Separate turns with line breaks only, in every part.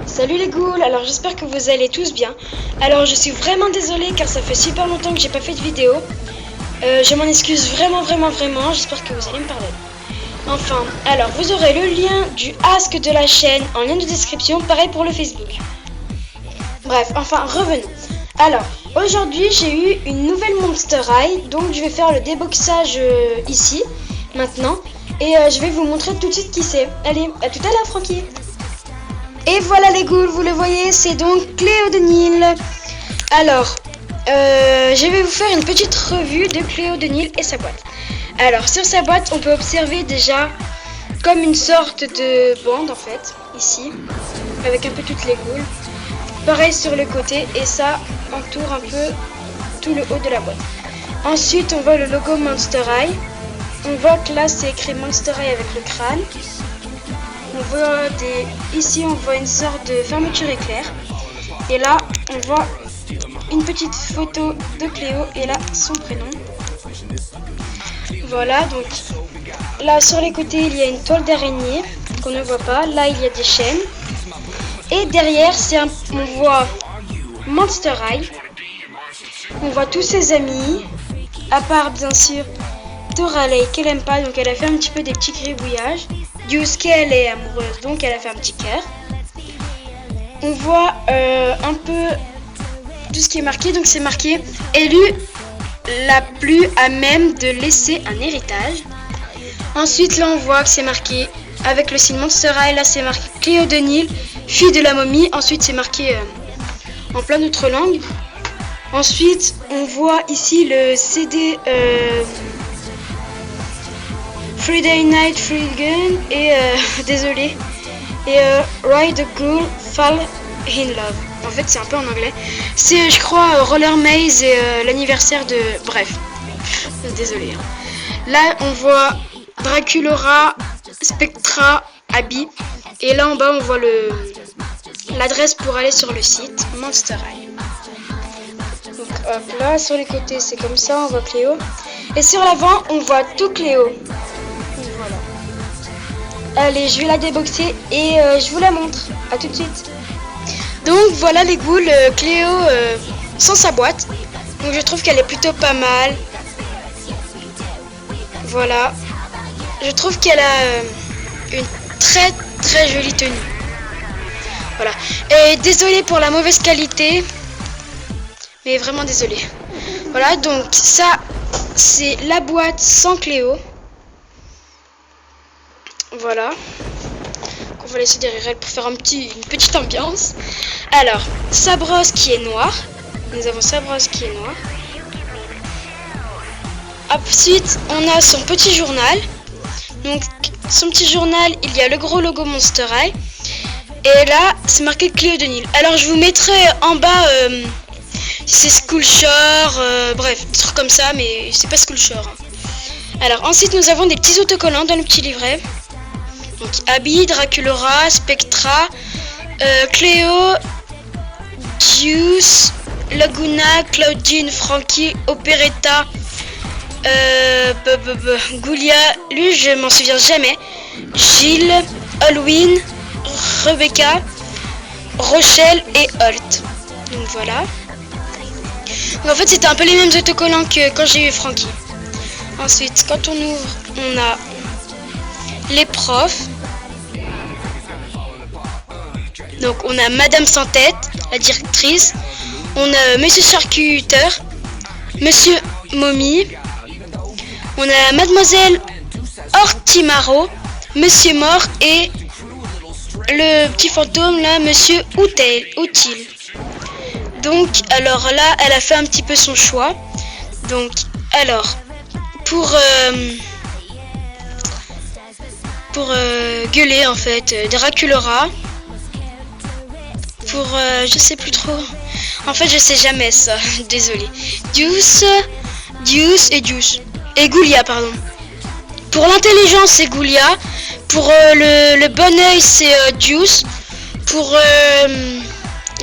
Salut les ghouls, alors j'espère que vous allez tous bien. Alors je suis vraiment désolée car ça fait super longtemps que j'ai pas fait de vidéo. Je m'en excuse vraiment, j'espère que vous allez me pardonner. Enfin, alors vous aurez le lien du ask de la chaîne en lien de description, pareil pour le Facebook. Bref, enfin revenons. Alors, aujourd'hui j'ai eu une nouvelle Monster High, donc je vais faire le déboxage ici, maintenant. Et je vais vous montrer tout de suite qui c'est. Allez, à tout à l'heure Francky. Et voilà les ghouls, vous le voyez, c'est donc Cléo de Nil. Alors, je vais vous faire une petite revue de Cléo de Nil et sa boîte. Alors, sur sa boîte, on peut observer déjà comme une sorte de bande en fait, ici, avec un peu toutes les ghouls. Pareil sur le côté, et ça entoure un peu tout le haut de la boîte. Ensuite, on voit le logo Monster High. On voit que là, c'est écrit Monster High avec le crâne. On voit ici on voit une sorte de fermeture éclair. Et là on voit une petite photo de Cléo et là son prénom. Voilà, donc là sur les côtés il y a une toile d'araignée qu'on ne voit pas. Là il y a des chaînes. Et derrière on voit Monster High. On voit tous ses amis. À part bien sûr Doralei qu'elle aime pas, donc elle a fait un petit peu des petits gribouillages. Yusuke elle est amoureuse, donc elle a fait un petit cœur. On voit un peu tout ce qui est marqué, donc c'est marqué élue la plus à même de laisser un héritage. Ensuite là on voit que c'est marqué avec le signe Monster High, là c'est marqué Cléo de Nil, fille de la momie. Ensuite c'est marqué en plein d'autres langues. Ensuite on voit ici le CD Friday Night Free Gun et désolé et Ride the Ghoul Fall in Love. En fait c'est un peu en anglais. C'est je crois Roller Maze et l'anniversaire de... Bref. Désolé. Là on voit Draculaura, Spectra, Abby. Et là en bas on voit l'adresse pour aller sur le site Monster High. Donc hop là sur les côtés c'est comme ça, on voit Cléo. Et sur l'avant on voit tout Cléo. Voilà. Allez, je vais la déboxer et je vous la montre. A tout de suite. Donc voilà les ghouls, Cléo sans sa boîte. Donc je trouve qu'elle est plutôt pas mal. Voilà. Je trouve qu'elle a une très jolie tenue. Voilà. Et désolé pour la mauvaise qualité. Mais vraiment désolé. Voilà, donc ça c'est la boîte sans Cléo. Voilà. On va laisser derrière elle pour faire une petite ambiance. Alors, sa brosse qui est noire. Nous avons sa brosse qui est noire. Ensuite, on a son petit journal. Donc, son petit journal, il y a le gros logo Monster High. Et là, c'est marqué Cléo de Nil. Alors, je vous mettrai en bas c'est School Shore, bref, des trucs comme ça, mais c'est pas School Shore. Alors, ensuite, nous avons des petits autocollants dans le petit livret. Donc Abby, Draculaura, Spectra, Cléo, Juice, Laguna, Claudine, Frankie, Operetta, Goulia, lui je m'en souviens jamais, Gilles, Halloween, Rebecca, Rochelle et Holt. Donc voilà. Donc, en fait c'était un peu les mêmes autocollants que quand j'ai eu Frankie. Ensuite quand on ouvre on a les profs. Donc on a Madame Sans Tête, la directrice. On a Monsieur Charcuteur, Monsieur Momie. On a Mademoiselle Ortimaro, Monsieur Mort et le petit fantôme là, Monsieur Outil. Donc alors là, elle a fait un petit peu son choix. Donc alors pour gueuler en fait, Draculaura. Pour je sais plus trop. En fait je sais jamais ça. Désolé. Deuce et Goulia pardon. Pour l'intelligence c'est Goulia. Pour le bon oeil c'est Deuce. Pour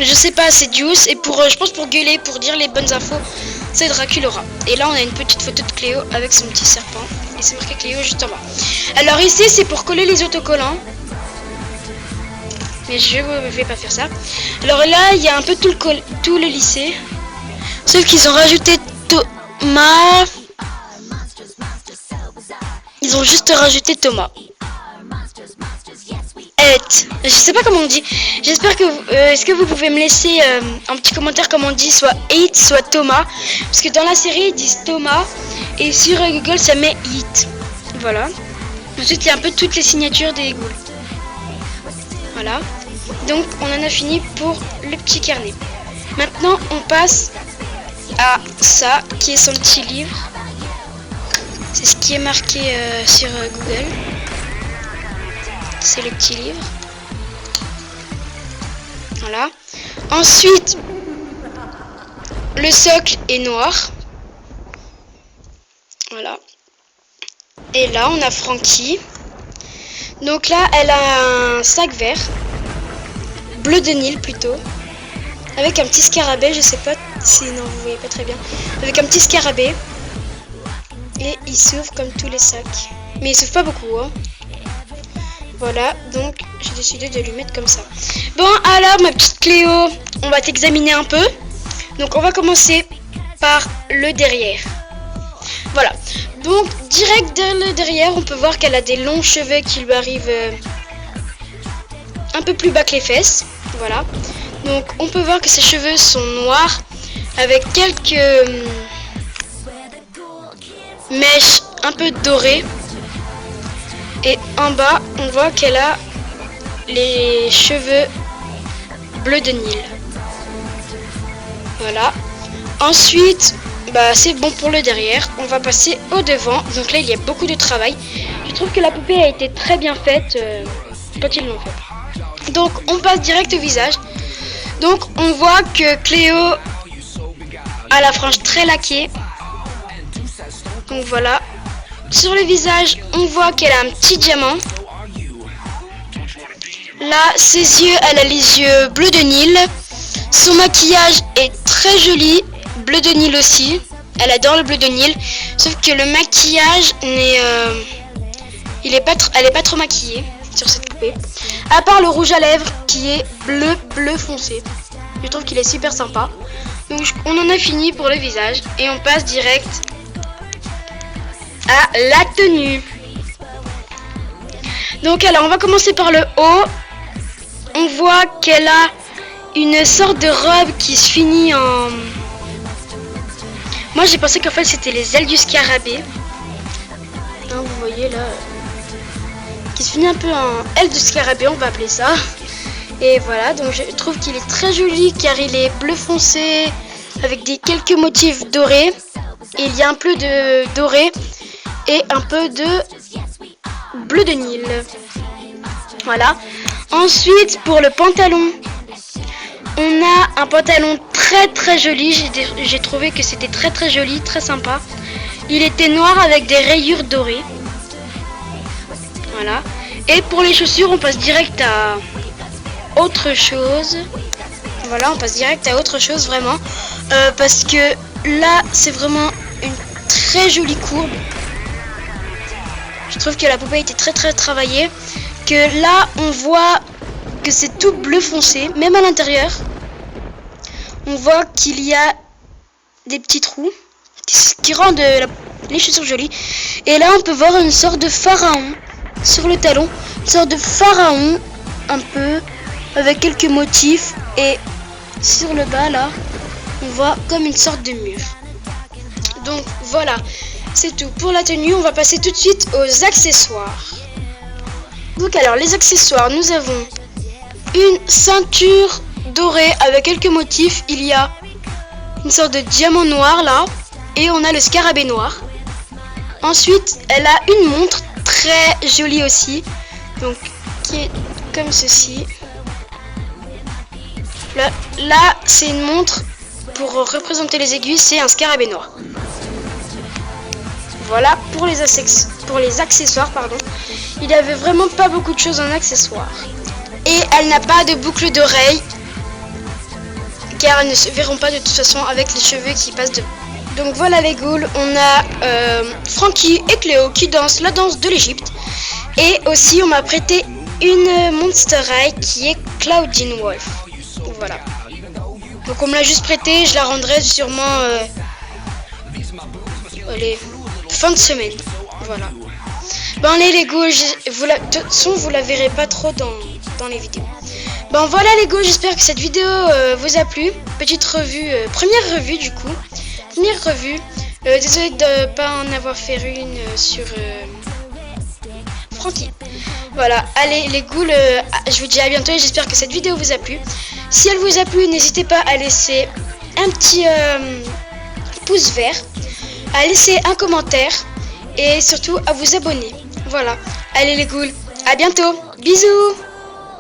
je sais pas c'est Deuce. Et pour je pense pour gueuler, pour dire les bonnes infos c'est Draculaura. Et là on a une petite photo de Cléo avec son petit serpent. Et c'est marqué Cléo juste en bas. Alors ici c'est pour coller les autocollants. Mais je ne vais pas faire ça. Alors là, il y a un peu tout le lycée. Sauf qu'ils ont rajouté Thomas. Ils ont juste rajouté Thomas. Je sais pas comment on dit. J'espère que est-ce que vous pouvez me laisser un petit commentaire comment on dit, soit It, soit Thomas, parce que dans la série ils disent Thomas et sur Google ça met It. Voilà. Ensuite il y a un peu toutes les signatures des ghouls. Voilà. Donc on en a fini pour le petit carnet. Maintenant on passe à ça qui est son petit livre. C'est ce qui est marqué sur Google. C'est le petit livre. Voilà. Ensuite, le socle est noir. Voilà. Et là, on a Frankie. Donc là, elle a un sac vert. Bleu de Nil plutôt. Avec un petit scarabée, je sais pas si... Non, vous voyez pas très bien. Avec un petit scarabée. Et il s'ouvre comme tous les sacs. Mais il s'ouvre pas beaucoup, hein. Voilà, donc j'ai décidé de lui mettre comme ça. Bon, alors ma petite Cléo, on va t'examiner un peu. Donc on va commencer par le derrière. Voilà, donc direct le derrière, on peut voir qu'elle a des longs cheveux qui lui arrivent un peu plus bas que les fesses. Voilà, donc on peut voir que ses cheveux sont noirs avec quelques mèches un peu dorées. Et en bas, on voit qu'elle a les cheveux bleu de Nil. Voilà. Ensuite, c'est bon pour le derrière. On va passer au devant. Donc là, il y a beaucoup de travail. Je trouve que la poupée a été très bien faite quand ils l'ont fait. Donc, on passe direct au visage. Donc, on voit que Cléo a la frange très laquée. Donc voilà. Sur le visage, on voit qu'elle a un petit diamant. Là, ses yeux, elle a les yeux bleu de Nil. Son maquillage est très joli, bleu de Nil aussi. Elle adore le bleu de Nil. Sauf que le maquillage elle est pas trop maquillée sur cette poupée. À part le rouge à lèvres qui est bleu foncé. Je trouve qu'il est super sympa. Donc on en a fini pour le visage et on passe direct à la tenue. Donc alors on va commencer par le haut. On voit qu'elle a une sorte de robe qui se finit en... Moi j'ai pensé qu'en fait c'était les ailes du scarabée. Hein, vous voyez là, qui se finit un peu en aile de scarabée, on va appeler ça. Et voilà, donc je trouve qu'il est très joli car il est bleu foncé avec quelques motifs dorés. Et il y a un peu de doré et un peu de bleu de Nil. Voilà. Ensuite, pour le pantalon, on a un pantalon très joli. J'ai trouvé que c'était très joli, très sympa. Il était noir avec des rayures dorées. Voilà. Et pour les chaussures, on passe direct à autre chose. Voilà, on passe direct à autre chose vraiment. Parce que là, c'est vraiment une très jolie courbe. Je trouve que la poupée a été très travaillée. Que là, on voit que c'est tout bleu foncé, même à l'intérieur. On voit qu'il y a des petits trous qui rendent les chaussures jolies. Et là, on peut voir une sorte de pharaon sur le talon. Une sorte de pharaon, un peu, avec quelques motifs. Et sur le bas, là, on voit comme une sorte de mur. Donc, voilà. C'est tout pour la tenue. On va passer tout de suite aux accessoires. Donc alors les accessoires, nous avons une ceinture dorée avec quelques motifs. Il y a une sorte de diamant noir là. Et on a le scarabée noir. Ensuite, elle a une montre très jolie aussi. Donc qui est comme ceci. Là c'est une montre pour représenter les aiguilles. C'est un scarabée noir. Voilà pour les accessoires, pardon. Il n'y avait vraiment pas beaucoup de choses en accessoires. Et elle n'a pas de boucle d'oreille, car elles ne se verront pas de toute façon avec les cheveux qui passent de... Donc voilà les ghouls, on a Frankie et Cléo qui dansent la danse de l'Égypte. Et aussi on m'a prêté une Monster High qui est Cloudin Wolf. Voilà. Donc on me l'a juste prêté, je la rendrai sûrement allez, fin de semaine. Voilà. Ben les Lego, de toute façon vous la verrez pas trop dans les vidéos. Ben voilà les Lego, j'espère que cette vidéo vous a plu. Petite revue, première revue du coup. Première revue. Désolé de pas en avoir fait une sur Frankie. Voilà, allez les ghouls, je vous dis à bientôt et j'espère que cette vidéo vous a plu. Si elle vous a plu, n'hésitez pas à laisser un petit pouce vert, à laisser un commentaire et surtout à vous abonner. Voilà, allez les ghouls, à bientôt, bisous.